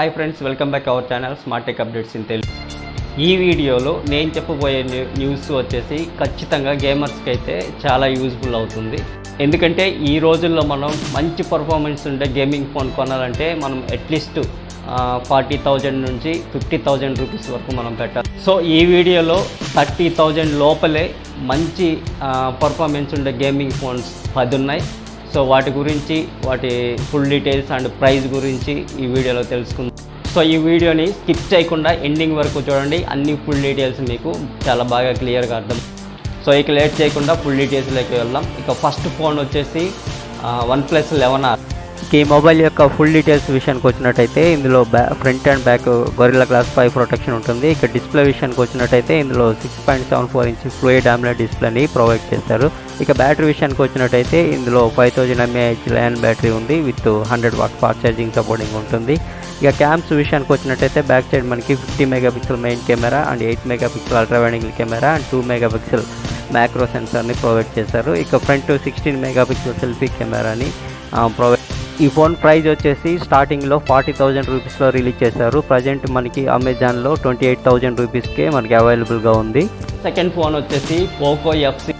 Hi friends, welcome back our channel smart tech updates in Telugu. ఈ వీడియోలో నేను చెప్పబోయే న్యూస్ వచ్చేసి ఖచ్చితంగా గేమర్స్కి అయితే చాలా యూజ్ఫుల్ అవుతుంది. ఎందుకంటే ఈ రోజుల్లో మనం మంచి పర్ఫార్మెన్స్ ఉండే గేమింగ్ ఫోన్ కొనాలంటే మనం అట్లీస్ట్ 40,000 నుంచి 50,000 రూపీస్ వరకు మనం పెట్టాలి. సో ఈ వీడియోలో 30,000 లోపలే మంచి పర్ఫార్మెన్స్ ఉండే గేమింగ్ ఫోన్స్ 10 ఉన్నాయి. సో వాటి గురించి, వాటి ఫుల్ డీటెయిల్స్ అండ్ ప్రైస్ గురించి ఈ వీడియోలో తెలుసుకుందాం. సో ఈ వీడియోని స్కిప్ చేయకుండా ఎండింగ్ వరకు చూడండి. అన్ని ఫుల్ డీటెయిల్స్ మీకు చాలా బాగా క్లియర్గా అర్థం. సో ఇక లేట్ చేయకుండా ఫుల్ డీటెయిల్స్లోకి వెళ్దాం. ఇక ఫస్ట్ ఫోన్ వచ్చేసి OnePlus 11R. ఈ మొబైల్ యొక్క ఫుల్ డీటెయిల్స్ విషయానికి వచ్చినట్టయితే ఇందులో front and back Gorilla glass 5 protection ఉంటుంది. ఇక డిస్ప్లే విషయానికి వచ్చినట్టయితే ఇందులో 6.74 ఇంచ్ ఫ్లూయిడ్ AMOLED డిస్ప్లేని ప్రొవైడ్ చేస్తారు. ఇక బ్యాటరీ విషయానికి వచ్చినట్టయితే ఇందులో 5000 mAh లయన్ బ్యాటరీ ఉంది with 100 watt fast charging supporting ఉంటుంది. ఇక క్యామ్స్ విషయానికి వచ్చినట్టయితే బ్యాక్ సైడ్ మనకి 50 megapixel main camera and 8 megapixel ultra wide angle camera and 2 megapixel macro సెన్సార్ని ప్రొవైడ్ చేశారు. ఇక ఫ్రంట్ 16 మెగాపిక్సెల్ సెల్ఫీ కెమెరాని ప్రొవైడ్. ఈ ఫోన్ ప్రైస్ వచ్చేసి స్టార్టింగ్లో 40,000 రూపీస్లో రిలీజ్ చేశారు. ప్రజెంట్ మనకి అమెజాన్లో 28,000 రూపీస్కే మనకి అవైలబుల్గా ఉంది. సెకండ్ ఫోన్ వచ్చేసి పోకో F6.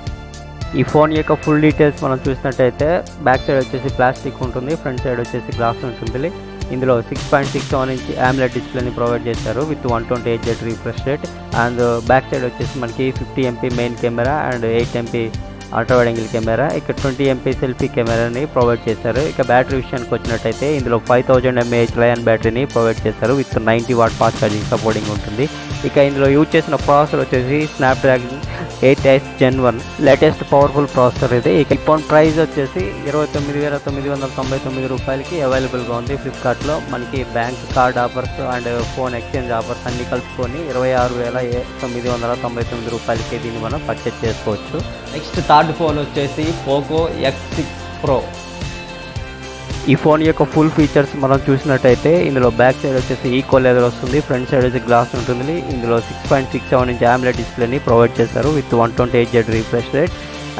ఈ ఫోన్ యొక్క ఫుల్ డీటెయిల్స్ మనం చూసినట్టయితే బ్యాక్ సైడ్ వచ్చేసి ప్లాస్టిక్ ఉంటుంది, ఫ్రంట్ సైడ్ వచ్చేసి గ్లాస్ ఉంటుంది. ఇందులో 6.67 ఇంచ్ AMOLED డిస్ప్లేని ప్రొవైడ్ చేశారు with 128Hz refresh rate. And back side వచ్చేసి మనకి 50 MP main camera and 8 MP ultra wide angle camera, ఇక 20 MP సెల్ఫీ కెమెరాని ప్రొవైడ్ చేశారు. ఇక బ్యాటరీ విషయానికి వచ్చినట్టయితే ఇందులో 5000 mAh లయన్ బ్యాటరీని ప్రొవైడ్ చేశారు with 90 what fast charging supporting ఉంటుంది. ఇక ఇందులో యూజ్ చేసిన ప్రాసెసర్ వచ్చేసి Snapdragon 8S Gen 1 latest powerful processor ఇది. ఇక ఈ ఫోన్ ప్రైస్ వచ్చేసి 29,999 రూపాయలకి అవైలబుల్గా ఉంది ఫ్లిప్కార్ట్లో. మనకి bank card offers and phone exchange offers అన్ని కలుపుకొని 26,999 రూపాయలకి దీన్ని మనం పర్చేస్ చేసుకోవచ్చు. నెక్స్ట్ థర్డ్ ఫోన్ వచ్చేసి పోకో X6 Pro. ఈ ఫోన్ యొక్క ఫుల్ ఫీచర్స్ మనం చూసినట్టయితే ఇందులో బ్యాక్ సైడ్ వచ్చేసి ఈకో లెదర్ వస్తుంది, ఫ్రంట్ సైడ్ వచ్చి గ్లాస్ ఉంటుంది. ఇందులో 6.67 ఇంచ్ AMOLED డిస్ప్లేని ప్రొవైడ్ చేశారు with 128Hz refresh rate.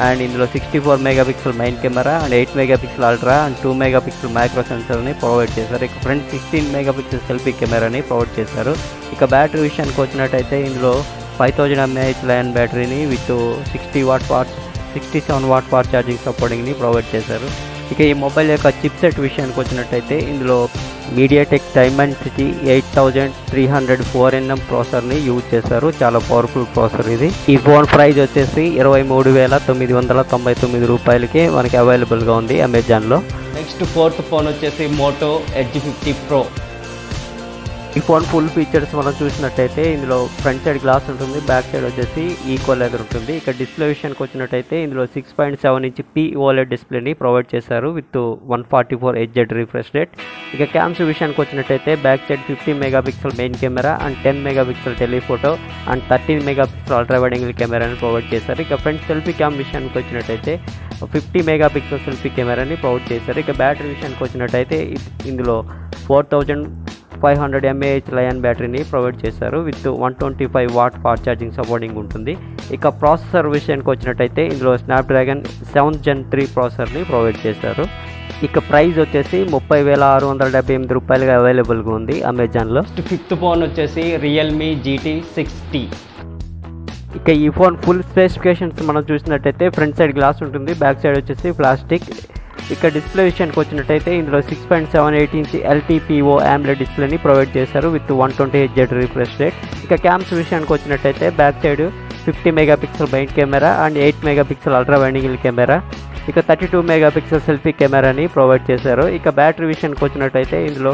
And ఇందులో 64 megapixel main camera and 8 megapixel ultra and 2 megapixel micro సెన్సర్ని ప్రొవైడ్ చేశారు. ఇక ఫ్రంట్ 16 మెగాపిక్సెల్ సెల్ఫీ కెమెరాని ప్రొవైడ్ చేశారు. ఇక బ్యాటరీ విషయానికి వచ్చినట్టయితే ఇందులో 5000 mAh లయన్ బ్యాటరీని విత్ 67 వాట్ ఫాస్ట్ ఛార్జింగ్ సపోర్టింగ్ని ప్రొవైడ్ చేశారు. ఇక ఈ మొబైల్ యొక్క చిప్సెట్ విషయానికి వచ్చినట్టయితే ఇందులో MediaTek Dimensity 8300 4nm ప్రాసెసర్ని యూజ్ చేశారు. చాలా పవర్ఫుల్ ప్రాసెసర్ ఇది. ఈ ఫోన్ ప్రైస్ వచ్చేసి 23,999 రూపాయలకి మనకి అవైలబుల్గా ఉంది అమెజాన్లో. నెక్స్ట్ ఫోర్త్ ఫోన్ వచ్చేసి మోటో Edge 50 Pro. ఈ ఫోన్ ఫుల్ ఫీచర్స్ మనం చూసినట్టయితే ఇందులో ఫ్రంట్ సైడ్ గ్లాస్ ఉంటుంది, బ్యాక్ సైడ్ వచ్చేసి ఈకో లెదర్ ఉంటుంది. ఇక డిస్ప్లే విషయానికి వచ్చినట్టయితే ఇందులో 6.7 ఇంచ్ OLED డిస్ప్లేని ప్రొవైడ్ చేశారు విత్ 144Hz రిఫ్రెష్ రేట్. ఇక క్యామ్స్ విషయానికి వచ్చినట్టయితే back side 50 megapixel main camera and 10 megapixel telephoto and 13 megapixel ultra wide angle కెమెరాని ప్రొవైడ్ చేశారు. ఇక ఫ్రంట్ సెల్ఫీ క్యామ్ విషయానికి వచ్చినట్టయితే 50 మెగాపిక్సెల్ సెల్ఫీ కెమెరాని ప్రొవైడ్ చేశారు. ఇక బ్యాటరీ విషయానికి వచ్చినట్టయితే ఇందులో 4500 mAh లయన్ బ్యాటరీని ప్రొవైడ్ చేశారు with 125 what fast charging supporting ఉంటుంది. ఇక ప్రాసెసర్ విషయానికి వచ్చినట్టయితే ఇందులో స్నాప్డ్రాగన్ 7th Gen 3 ప్రాసెసర్ని ప్రొవైడ్ చేశారు. ఇక ప్రైస్ వచ్చేసి 30,678 రూపాయలుగా అవైలబుల్గా ఉంది అమెజాన్లో. ఫిఫ్త్ ఫోన్ వచ్చేసి Realme GT 6T. ఇక ఈ ఫోన్ ఫుల్ స్పెసిఫికేషన్స్ మనం చూసినట్టయితే ఫ్రంట్ సైడ్ గ్లాస్ ఉంటుంది, బ్యాక్ సైడ్ వచ్చేసి ప్లాస్టిక్. ఇక డిస్ప్లే విషయానికి వచ్చినట్టయితే ఇందులో 6.78 ఇంచ్ LTPO AMOLED డిస్ప్లేని ప్రొవైడ్ చేశారు విత్ 128Hz రిఫ్రెష్ రేట్. ఇక క్యామ్స్ విషయానికి వచ్చినట్టయితే back side 50 megapixel main camera and 8 megapixel ultra wide angle camera, ఇక 32 మెగాపిక్సెల్ సెల్ఫీ కెమెరాని ప్రొవైడ్ చేశారు. ఇక బ్యాటరీ విషయానికి వచ్చినట్టయితే ఇందులో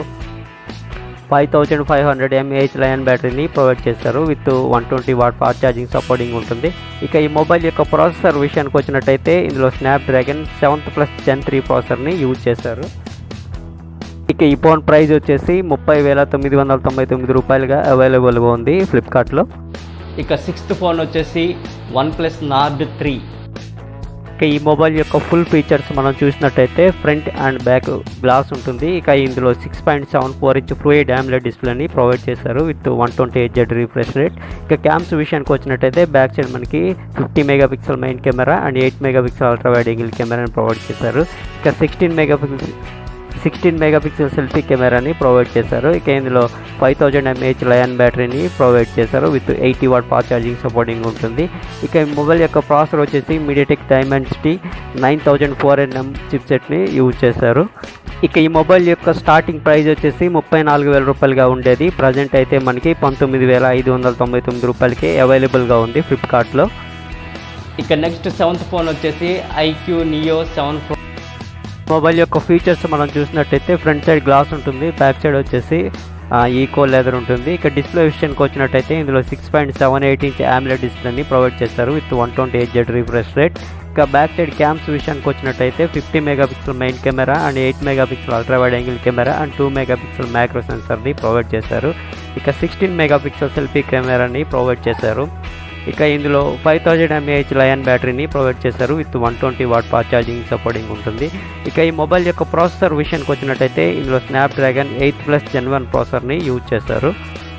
5500 mAh లయన్ బ్యాటరీని ప్రొవైడ్ చేశారు with 120 watt fast charging supporting ఉంటుంది. ఇక ఈ మొబైల్ యొక్క ప్రాసెసర్ విషయానికి వచ్చినట్టయితే ఇందులో స్నాప్డ్రాగన్ 7th Gen 3 ప్రాసెసర్ని యూజ్ చేశారు. ఇక ఈ ఫోన్ ప్రైస్ వచ్చేసి 30,999 రూపాయలుగా అవైలబుల్గా ఉంది ఫ్లిప్కార్ట్లో. ఇక సిక్స్త్ ఫోన్ వచ్చేసి OnePlus Nord 3. ఇక ఈ మొబైల్ యొక్క ఫుల్ ఫీచర్స్ మనం చూసినట్టయితే ఫ్రంట్ అండ్ బ్యాక్ గ్లాస్ ఉంటుంది. ఇక ఇందులో 6.74 ఇంచ్ ఫ్లూయిడ్ AMOLED డిస్ప్లేని ప్రొవైడ్ చేశారు విత్ 128Hz రిఫ్రెష్ రేట్. ఇక క్యామ్స్ విషయానికి వచ్చినట్టయితే బ్యాక్ సైడ్ మనకి 50 megapixel main camera and 8 megapixel ultra wide angle కెమెరాని ప్రొవైడ్ చేశారు. ఇక 16 16 మెగాపిక్సెల్ సెల్ఫీ కెమెరాని ప్రొవైడ్ చేశారు. ఇక ఇందులో 5000 mAh లయన్ బ్యాటరీని ప్రొవైడ్ చేశారు with 80 what fast charging supporting ఉంటుంది. ఇక ఈ మొబైల్ యొక్క ప్రాసెసర్ వచ్చేసి మీడియాటెక్ డైమెన్సిటీ 9400M చిప్సెట్ని యూజ్ చేశారు. ఇక ఈ మొబైల్ యొక్క స్టార్టింగ్ ప్రైస్ వచ్చేసి 34,000 రూపాయలుగా ఉండేది. ప్రజెంట్ అయితే మనకి 19,599 రూపాయలకి అవైలబుల్గా ఉంది ఫ్లిప్కార్ట్లో. ఇక నెక్స్ట్ 7th ఫోన్ వచ్చేసి ఐక్యూ నియో 7 Pro. మొబైల్ యొక్క ఫీచర్స్ మనం చూసినట్టయితే ఫ్రంట్ సైడ్ గ్లాస్ ఉంటుంది, బ్యాక్ సైడ్ వచ్చేసి ఈకో లెదర్ ఉంటుంది. ఇక డిస్ప్లే విషయానికి వచ్చినట్టయితే ఇందులో 6.78 ఇంచ్ AMOLED డిస్ప్లేని ప్రొవైడ్ చేస్తారు విత్ 128Hz రిఫ్రెష్ రేట్. ఇక బ్యాక్ సైడ్ క్యామ్స్ విషయానికి వచ్చినట్టయితే 50 megapixel main camera and 8 megapixel ultra wide angle camera and 2 megapixel macro సెన్సర్ని ప్రొవైడ్ చేశారు. ఇక 16 మెగాపిక్సెల్ సెల్ఫీ కెమెరాని ప్రొవైడ్ చేశారు. ఇక ఇందులో 5000 mAh లయన్ బ్యాటరీని ప్రొవైడ్ చేశారు with 120 watt fast charging supporting ఉంటుంది. ఇక ఈ మొబైల్ యొక్క ప్రాసెసర్ విషయానికి వచ్చినట్టయితే ఇందులో స్నాప్డ్రాగన్ 8+ Gen 1 ప్రాసెసర్ని యూజ్ చేశారు.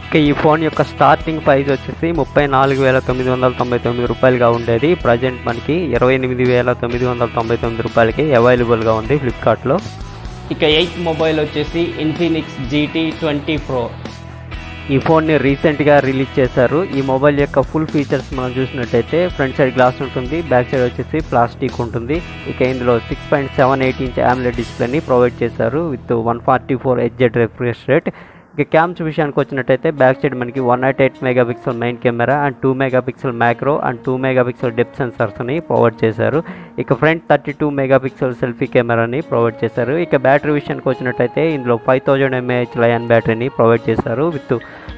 ఇక ఈ ఫోన్ యొక్క స్టార్టింగ్ ప్రైస్ వచ్చేసి 34,999 రూపాయలుగా ఉండేది. ప్రజెంట్ మనకి 28,999 రూపాయలకి అవైలబుల్గా ఉంది ఫ్లిప్కార్ట్లో. ఇక 8th మొబైల్ వచ్చేసి ఇన్ఫినిక్స్ GT 20 Pro. ఈ ఫోన్ని రీసెంట్గా రిలీజ్ చేశారు. ఈ మొబైల్ యొక్క ఫుల్ ఫీచర్స్ మనం చూసినట్టయితే ఫ్రంట్ సైడ్ గ్లాస్ ఉంటుంది, బ్యాక్ సైడ్ వచ్చేసి ప్లాస్టిక్ ఉంటుంది. ఇక ఇందులో 6.78 ఇంచ్ AMOLED డిస్ప్లేని ప్రొవైడ్ చేశారు విత్ 144Hz రిఫ్రెష్ రేట్. ఇక క్యామ్స్ విషయానికి వచ్చినట్టయితే బ్యాక్ సైడ్ మనకి 108 megapixel main camera and 2 megapixel macro and 2 megapixel depth సెన్సర్స్ని ప్రొవైడ్ చేశారు. ఇక ఫ్రంట్ 32 మెగాపిక్సెల్ సెల్ఫీ కెమెరాని ప్రొవైడ్ చేశారు. ఇక బ్యాటరీ విషయానికి వచ్చినట్టయితే ఇందులో 5000 mAh లయన్ బ్యాటరీని ప్రొవైడ్ చేశారు with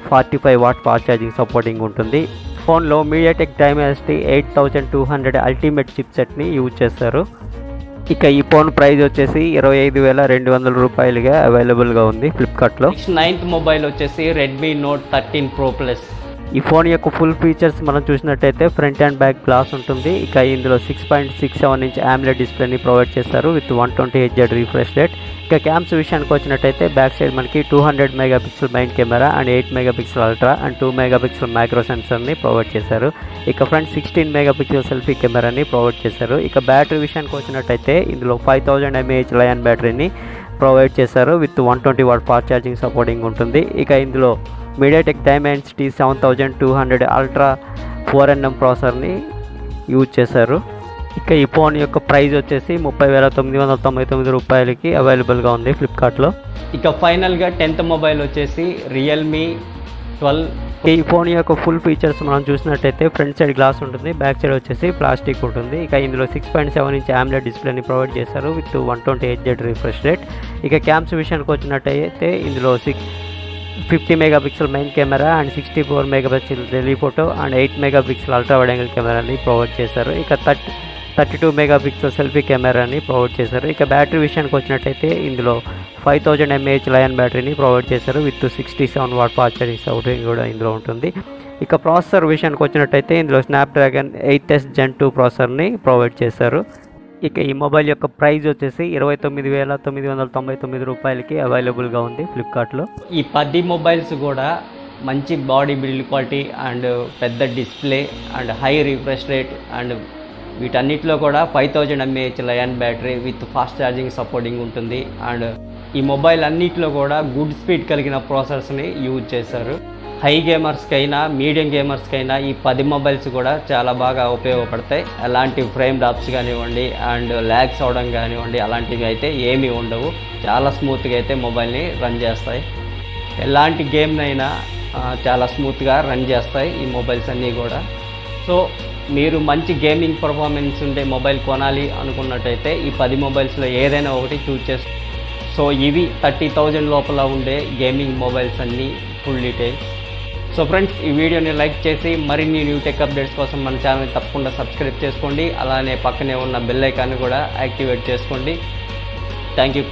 45 watt fast charging supporting ఉంటుంది. ఫోన్లో మీడియాటెక్ డైమెన్సిటీ 8200 అల్టిమేట్ చిప్సెట్ని యూజ్ చేశారు. ఇక ఈ ఫోన్ ప్రైస్ వచ్చేసి 25,200 రూపాయలుగా అవైలబుల్గా ఉంది ఫ్లిప్కార్ట్లో. 9th మొబైల్ వచ్చేసి రెడ్మీ నోట్ 13 Pro Plus. ఈ ఫోన్ యొక్క ఫుల్ ఫీచర్స్ మనం చూసినట్టయితే ఫ్రంట్ అండ్ బ్యాక్ గ్లాస్ ఉంటుంది. ఇక ఇందులో 6.67 ఇంచ్ AMOLED డిస్ప్లేని ప్రొవైడ్ చేస్తారు విత్ 120Hz రిఫ్రెష్ రేట్. ఇక క్యామ్స్ విషయానికి వచ్చినట్టయితే బ్యాక్ సైడ్ మనకి 200 megapixel main camera and 8 megapixel ultra and 2 megapixel micro సెన్సర్ని ప్రొవైడ్ చేశారు. ఇక ఫ్రంట్ 16 మెగాపిక్సెల్ సెల్ఫీ కెమెరాని ప్రొవైడ్ చేశారు. ఇక బ్యాటరీ విషయానికి వచ్చినట్టయితే ఇందులో 5000 mAh లయన్ బ్యాటరీని ప్రొవైడ్ చేశారు with 120 watt fast charging supporting ఉంటుంది. ఇక ఇందులో మీడియాటెక్ డైమెన్సిటీ 7200 అల్ట్రా 4nm ప్రాసెసర్ని యూజ్ చేశారు. ఇక ఈ ఫోన్ యొక్క ప్రైస్ వచ్చేసి 30,999 రూపాయలకి అవైలబుల్గా ఉంది ఫ్లిప్కార్ట్లో. ఇక ఫైనల్గా 10th మొబైల్ వచ్చేసి రియల్మీ 12. ఈ ఫోన్ యొక్క ఫుల్ ఫీచర్స్ మనం చూసినట్టయితే ఫ్రంట్ సైడ్ గ్లాస్ ఉంటుంది, బ్యాక్ సైడ్ వచ్చేసి ప్లాస్టిక్ ఉంటుంది. ఇక ఇందులో 6.7 ఇంచ్ AMOLED డిస్ప్లేని ప్రొవైడ్ చేశారు విత్ 120Hz రిఫ్రెష్ రేట్. ఇక క్యామ్స్ విషయానికి వచ్చినట్టయితే ఇందులో 50 megapixel main camera and 64 megapixel telephoto and 8 megapixel ultra wide angle కెమెరాని ప్రొవైడ్ చేశారు. ఇక 32 మెగాపిక్సెల్ సెల్ఫీ కెమెరాని ప్రొవైడ్ చేశారు. ఇక బ్యాటరీ విషయానికి వచ్చినట్టయితే ఇందులో 5000 mAh లయన్ బ్యాటరీని ప్రొవైడ్ చేశారు with 67 watt fast charging supporting కూడా ఇందులో ఉంటుంది. ఇక ప్రాసెసర్ విషయానికి వచ్చినట్టయితే ఇందులో స్నాప్డ్రాగన్ 8s Gen 2 ప్రాసెసర్ని ప్రొవైడ్ చేశారు. ఇక ఈ మొబైల్ యొక్క ప్రైస్ వచ్చేసి 29,999 రూపాయలకి అవైలబుల్గా ఉంది ఫ్లిప్కార్ట్లో. ఈ 10 మొబైల్స్ కూడా మంచి బాడీ బిల్డ్ క్వాలిటీ అండ్ పెద్ద display and high refresh rate and వీటన్నిటిలో కూడా 5000 mAh lion battery with fast charging supporting ఉంటుంది. అండ్ ఈ మొబైల్ అన్నిటిలో కూడా గుడ్ స్పీడ్ కలిగిన ప్రాసెసర్స్ని యూజ్ చేశారు. హై గేమర్స్కైనా మీడియం గేమర్స్కైనా ఈ 10 మొబైల్స్ కూడా చాలా బాగా ఉపయోగపడతాయి. ఎలాంటి ఫ్రేమ్ డ్రాప్స్ కానివ్వండి అండ్ ల్యాగ్స్ అవడం కానివ్వండి అలాంటివి అయితే ఏమీ ఉండవు. చాలా స్మూత్గా అయితే మొబైల్ని రన్ చేస్తాయి. ఎలాంటి గేమ్నైనా చాలా స్మూత్గా రన్ చేస్తాయి ఈ మొబైల్స్ అన్నీ కూడా. సో మీరు మంచి గేమింగ్ పర్ఫార్మెన్స్ ఉండే మొబైల్ కొనాలి అనుకున్నట్టయితే ఈ 10 మొబైల్స్లో ఏదైనా ఒకటి చూస్ చేసుకో. సో ఇవి 30,000 లోపల ఉండే గేమింగ్ మొబైల్స్ అన్నీ ఫుల్ డీటెయిల్స్. సో ఫ్రెండ్స్, ఈ వీడియోని లైక్ చేసి మరిన్ని న్యూ టెక్ అప్డేట్స్ కోసం మన ఛానల్ని తప్పకుండా సబ్స్క్రైబ్ చేసుకోండి. అలానే పక్కనే ఉన్న బెల్ ఐకాన్ని కూడా యాక్టివేట్ చేసుకోండి. Thank you.